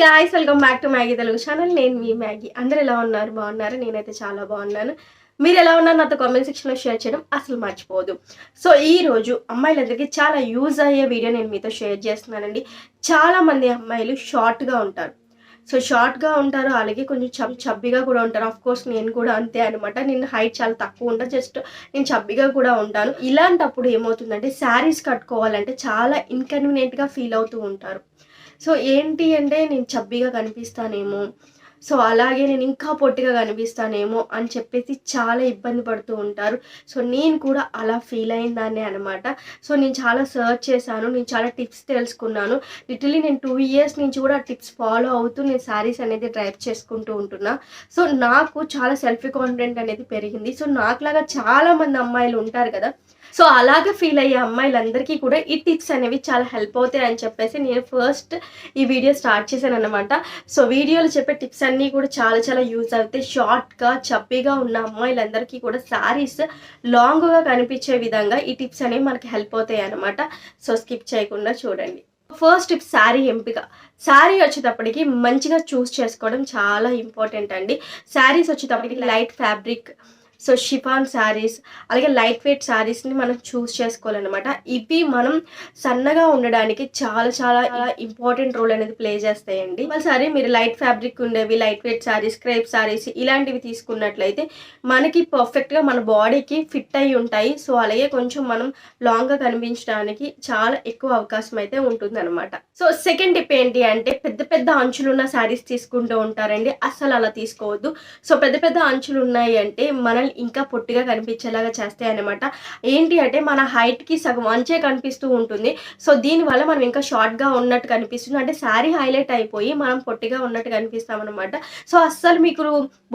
Guys, welcome back to Maggi Telugu channel. నేను మీ Maggi. అందరూ ఎలా ఉన్నారు? బాగున్నారు? నేనైతే చాలా బాగున్నాను. మీరు ఎలా ఉన్నారు? నాతో కామెంట్ సెక్షన్లో షేర్ చేయడం అసలు మర్చిపోదు. సో ఈ రోజు అమ్మాయిలందరికీ చాలా యూజ్ అయ్యే వీడియో నేను మీతో షేర్ చేస్తున్నానండి. చాలా మంది అమ్మాయిలు షార్ట్గా ఉంటారు. సో షార్ట్గా ఉంటారు, అలాగే కొంచెం చబ్బిగా కూడా ఉంటారు. ఆఫ్ కోర్స్ నేను కూడా అంతే అనమాట. నేను హైట్ చాలా తక్కువ ఉంటాను, జస్ట్ నేను చబ్బిగా కూడా ఉంటాను. ఇలాంటప్పుడు ఏమవుతుందంటే శారీస్ కట్టుకోవాలంటే చాలా ఇన్కన్వీనియంట్గా ఫీల్ అవుతూ ఉంటారు. సో ఏంటి అంటే నేను చబ్బీగా కనిపిస్తానేమో, సో అలాగే నేను ఇంకా పొట్టిగా కనిపిస్తానేమో అని చెప్పేసి చాలా ఇబ్బంది పడుతూ ఉంటారు. సో నేను కూడా అలా ఫీల్ అయిన దాన్నే అనమాట. సో నేను చాలా సర్చ్ చేశాను, నేను చాలా టిప్స్ తెలుసుకున్నాను. లిటరలీ నేను 2 ఇయర్స్ నుంచి కూడా ఆ టిప్స్ ఫాలో అవుతూ నేను శారీస్ అనేది డ్రైవ్ చేసుకుంటూ ఉంటున్నా. సో నాకు చాలా సెల్ఫ్ కాన్ఫిడెంట్ అనేది పెరిగింది. సో నాకులాగా చాలామంది అమ్మాయిలు ఉంటారు కదా, సో అలాగే ఫీల్ అయ్యే అమ్మాయిలందరికీ కూడా ఈ టిప్స్ అనేవి చాలా హెల్ప్ అవుతాయి అని చెప్పేసి నేను ఫస్ట్ ఈ వీడియో స్టార్ట్ చేశాను అనమాట. సో వీడియోలో చెప్పే టిప్స్ అన్నీ కూడా చాలా చాలా యూజ్ అవుతాయి. షార్ట్గా చబ్బీగా ఉన్న అమ్మాయిలందరికీ కూడా శారీస్ లాంగ్గా కనిపించే విధంగా ఈ టిప్స్ అనేవి మనకి హెల్ప్ అవుతాయి అనమాట. సో స్కిప్ చేయకుండా చూడండి. ఫస్ట్ టిప్ శారీ ఎంపిక. శారీ వచ్చేటప్పటికి మంచిగా చూస్ చేసుకోవడం చాలా ఇంపార్టెంట్ అండి. శారీస్ వచ్చేటప్పటికి light fabric, so chiffon saris, అలాగే లైట్ వెయిట్ శారీస్ని మనం చూస్ చేసుకోవాలన్నమాట. ఇవి మనం సన్నగా ఉండడానికి చాలా చాలా ఇంపార్టెంట్ రోల్ అనేది ప్లే చేస్తాయండి. ఒకసారి మీరు లైట్ ఫ్యాబ్రిక్ ఉండేవి, light weight saris, crepe saris ఇలాంటివి తీసుకున్నట్లయితే మనకి పర్ఫెక్ట్గా మన బాడీకి ఫిట్ అయి ఉంటాయి. సో అలాగే కొంచెం మనం లాంగ్గా కనిపించడానికి చాలా ఎక్కువ అవకాశం అయితే ఉంటుంది అనమాట. సో సెకండ్ టిప్ ఏంటి అంటే పెద్ద పెద్ద అంచులున్న శారీస్ తీసుకుంటూ ఉంటారండి. అస్సలు అలా తీసుకోవద్దు. సో పెద్ద పెద్ద అంచులు ఉన్నాయి అంటే మనల్ని ఇంకా పొట్టిగా కనిపించేలాగా చేస్తాయి అనమాట. ఏంటి అంటే మన హైట్కి సగం అంచే కనిపిస్తూ ఉంటుంది. సో దీనివల్ల మనం ఇంకా షార్ట్గా ఉన్నట్టు కనిపిస్తుంది, అంటే శారీ హైలైట్ అయిపోయి మనం పొట్టిగా ఉన్నట్టు కనిపిస్తాం అనమాట. సో అస్సలు మీకు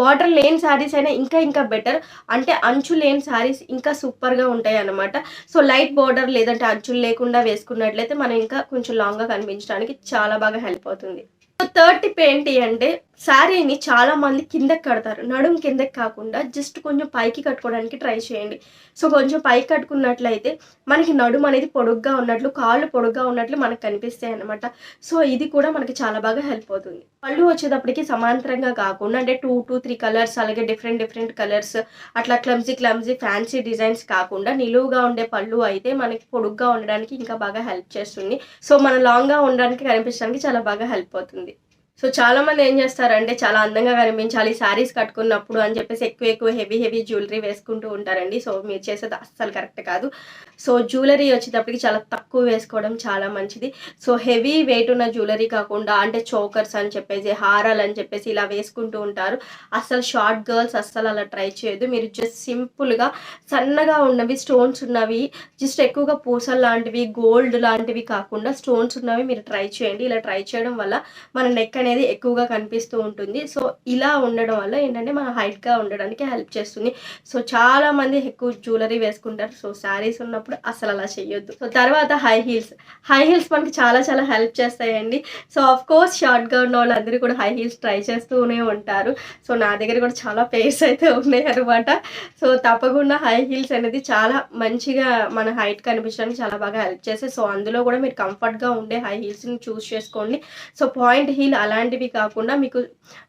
బార్డర్ లేని శారీస్ అయినా ఇంకా ఇంకా బెటర్, అంటే అంచు లేని శారీస్ ఇంకా సూపర్గా ఉంటాయి అనమాట. సో లైట్ బార్డర్ లేదంటే అంచులు లేకుండా వేసుకున్నట్లయితే మనం ఇంకా కొంచెం లాంగ్గా కనిపించడానికి చాలా బాగా హెల్ప్ అవుతుంది. సో థర్డ్ టిప్ ఏంటి అంటే శారీని చాలా మంది కిందకి కడతారు. నడుము కిందకి కాకుండా జస్ట్ కొంచెం పైకి కట్టుకోవడానికి ట్రై చేయండి. సో కొంచెం పైకి కట్టుకున్నట్లయితే మనకి నడుము అనేది పొడుగ్గా ఉన్నట్లు, కాళ్ళు పొడుగ్గా ఉన్నట్లు మనకు కనిపిస్తాయి అన్నమాట. సో ఇది కూడా మనకి చాలా బాగా హెల్ప్ అవుతుంది. పళ్ళు వచ్చేటప్పటికి సమాంతరంగా కాకుండా అంటే 2 to 3 కలర్స్, అలాగే డిఫరెంట్ కలర్స్, అట్లా క్లమ్జీ ఫ్యాన్సీ డిజైన్స్ కాకుండా నిలువుగా ఉండే పళ్ళు అయితే మనకి పొడుగ్గా ఉండడానికి ఇంకా బాగా హెల్ప్ చేస్తుంది. సో మనం లాంగ్గా ఉండడానికి కనిపించడానికి చాలా బాగా హెల్ప్ అవుతుంది. సో చాలామంది ఏం చేస్తారంటే చాలా అందంగా కనిపించాలి శారీస్ కట్టుకున్నప్పుడు అని చెప్పేసి ఎక్కువ హెవీ జ్యువెలరీ వేసుకుంటూ ఉంటారండి. సో మీరు చేసేది అస్సలు కరెక్ట్ కాదు. సో జ్యువెలరీ వచ్చేటప్పటికి చాలా తక్కువ వేసుకోవడం చాలా మంచిది. సో హెవీ వెయిట్ ఉన్న జ్యువెలరీ కాకుండా అంటే చోకర్స్ అని చెప్పేసి, హారాలు అని చెప్పేసి ఇలా వేసుకుంటూ ఉంటారు. అస్సలు షార్ట్ గర్ల్స్ అస్సలు అలా ట్రై చేయొద్దు. మీరు జస్ట్ సింపుల్గా సన్నగా ఉన్నవి, స్టోన్స్ ఉన్నవి, జస్ట్ ఎక్కువగా పూసలు లాంటివి, గోల్డ్ లాంటివి కాకుండా స్టోన్స్ ఉన్నవి మీరు ట్రై చేయండి. ఇలా ట్రై చేయడం వల్ల మన నెక్ అనేది ఎక్కువగా కనిపిస్తూ ఉంటుంది. సో ఇలా ఉండడం వల్ల ఏంటంటే మన హైట్గా ఉండడానికి హెల్ప్ చేస్తుంది. సో చాలా మంది ఎక్కువ జ్యువెలరీ వేసుకుంటారు. సో శారీస్ ఉన్నప్పుడు అసలు అలా చేయొద్దు. సో తర్వాత హై హీల్స్ మనకి చాలా చాలా హెల్ప్ చేస్తాయండి. సో ఆఫ్ కోర్స్ షార్ట్గా ఉన్న వాళ్ళందరూ కూడా హై హీల్స్ ట్రై చేస్తూనే ఉంటారు. సో నా దగ్గర కూడా చాలా పేర్స్ అయితే ఉన్నాయి అనమాట. సో తప్పకుండా హై హీల్స్ అనేది చాలా మంచిగా మన హైట్ కనిపించడానికి చాలా బాగా హెల్ప్ చేస్తాయి. సో అందులో కూడా మీరు కంఫర్ట్గా ఉండే హై హీల్స్ని చూస్ చేసుకోండి. సో పాయింట్ హీల్ అలాంటివి కాకుండా మీకు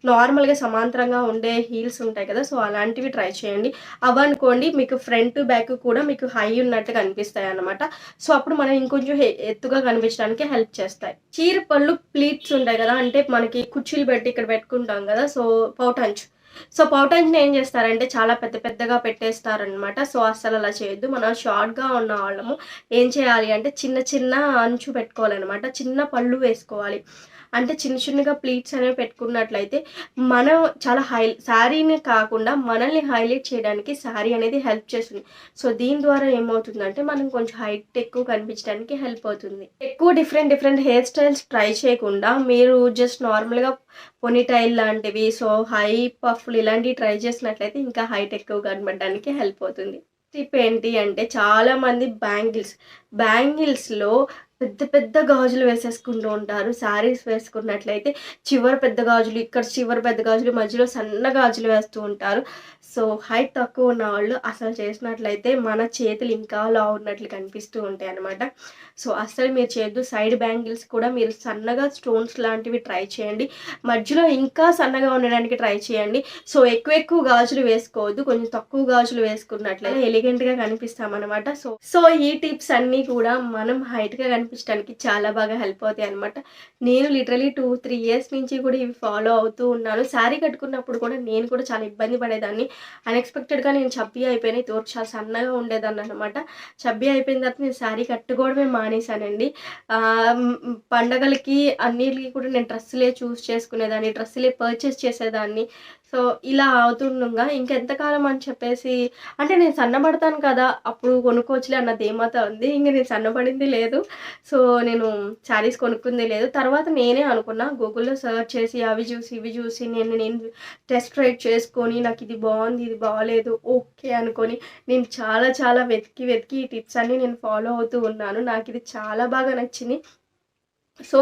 నార్మల్గా సమాంతరంగా ఉండే హీల్స్ ఉంటాయి కదా, సో అలాంటివి ట్రై చేయండి. అవనుకోండి మీకు ఫ్రంట్ బ్యాక్ కూడా మీకు హై ఉన్నట్టు కనిపిస్తాయి అన్నమాట. సో అప్పుడు మనం ఇంకొంచెం ఎత్తుగా కనిపించడానికి హెల్ప్ చేస్తాయి. చీర పళ్ళు ప్లీట్స్ ఉంటాయి కదా, అంటే మనకి కుర్చీలు పెట్టి ఇక్కడ పెట్టుకుంటాం కదా, సో పౌటంచు. సో పౌటంచ్ని ఏం చేస్తారంటే చాలా పెద్దగా పెట్టేస్తారనమాట. సో అస్సలు అలా చేయొద్దు. మనం షార్ట్గా ఉన్న వాళ్ళము ఏం చేయాలి అంటే చిన్న అంచు పెట్టుకోవాలన్నమాట. చిన్న పళ్ళు వేసుకోవాలి. అంటే చిన్నగా ప్లీట్స్ అనేవి పెట్టుకున్నట్లయితే మనం చాలా శారీని కాకుండా మనల్ని హైలైట్ చేయడానికి శారీ అనేది హెల్ప్ చేస్తుంది. సో దీని ద్వారా ఏమవుతుందంటే మనం కొంచెం హైట్ ఎక్కువ కనిపించడానికి హెల్ప్ అవుతుంది. ఎక్కువ డిఫరెంట్ హెయిర్ స్టైల్స్ ట్రై చేయకుండా మీరు జస్ట్ నార్మల్గా పొనీటైల్ లాంటివి, సో హై పఫ్లు ఇలాంటివి ట్రై చేసినట్లయితే ఇంకా హైట్ ఎక్కువ కనబడడానికి హెల్ప్ అవుతుంది. టిప్ ఏంటి అంటే చాలామంది బ్యాంగిల్స్లో పెద్ద గాజులు వేసేసుకుంటూ ఉంటారు. శారీస్ వేసుకున్నట్లయితే చివర పెద్ద గాజులు, ఇక్కడ చివర పెద్ద గాజులు, మధ్యలో సన్న గాజులు వేస్తూ ఉంటారు. సో హైట్ తక్కువ ఉన్న వాళ్ళు అసలు చేసినట్లయితే మన చేతులు ఇంకా లావు ఉన్నట్లు కనిపిస్తూ ఉంటాయి అన్నమాట. సో అస్సలు మీరు చేయొద్దు. సైడ్ బ్యాంగిల్స్ కూడా మీరు సన్నగా స్టోన్స్ లాంటివి ట్రై చేయండి. మధ్యలో ఇంకా సన్నగా ఉండడానికి ట్రై చేయండి. సో ఎక్కువ గాజులు వేసుకోవద్దు. కొంచెం తక్కువ గాజులు వేసుకున్నట్లయితే ఎలిగెంట్‌గా కనిపిస్తామనమాట. సో ఈ టిప్స్ అన్నీ కూడా మనం హైట్‌గా కనిపించడానికి చాలా బాగా హెల్ప్ అవుతాయన్నమాట. నేను లిటరల్లీ 2, 3 ఇయర్స్ నుంచి కూడా ఇవి ఫాలో అవుతూ ఉన్నాను. శారీ కట్టుకున్నప్పుడు కూడా నేను కూడా చాలా ఇబ్బంది పడేదాన్ని. అన్‌ఎక్స్‌పెక్టెడ్‌గా నేను చబ్బీ అయిపోయాను. ఇదివరకు చాలా సన్నగా ఉండేదాన్ననమాట. చబ్బీ అయిపోయిన తర్వాత నేను శారీ కట్టుకోవడమే మానేశానండి. పండగలకి అన్నిటికి కూడా నేను డ్రెస్సులే చూస్ చేసుకునేదాన్ని. డ్రెస్సులే పర్చేస్ చేసేదాన్ని. సో ఇలా అవుతుండగా ఇంకెంతకాలం అని చెప్పేసి అంటే నేను సన్నబడతాను కదా! అప్పుడు కొనుక్కోవచ్చులే అన్న ధీమాత ఉంది. ఇంక నేను సన్నబడింది లేదు. సో నేను శారీస్ కొనుక్కుంది లేదు. తర్వాత నేనే అనుకున్నా గూగుల్‌లో సెర్చ్ చేసి అవి చూసి, ఇవి చూసి నేను టెస్ట్ రైడ్ చేసుకొని నాకిది బావుంది, ఇది బాలేదు, ఓకే అనుకోని నేను చాలా వెతికి ఈ టిప్స్ అన్నీ నేను ఫాలో అవుతూ ఉన్నాను. నాకిది చాలా బాగా నచ్చింది. సో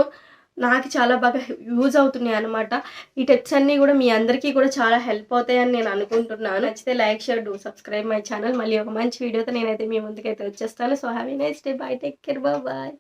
నాకు చాలా బాగా యూజ్ అవుతున్నాయన్నమాట. ఈ టిప్స్ అన్నీ గూడా మీ అందరికీ కూడా చాలా హెల్ప్ అవుతాయని నేను అనుకుంటున్నాను. నచ్చితే like, share, do subscribe my channel. మళ్ళీ ఒక మంచి వీడియోతో నేనైతే మీ ముందుకైతే వచ్చేస్తాను. So have a nice day. Bye. Take care. Bye.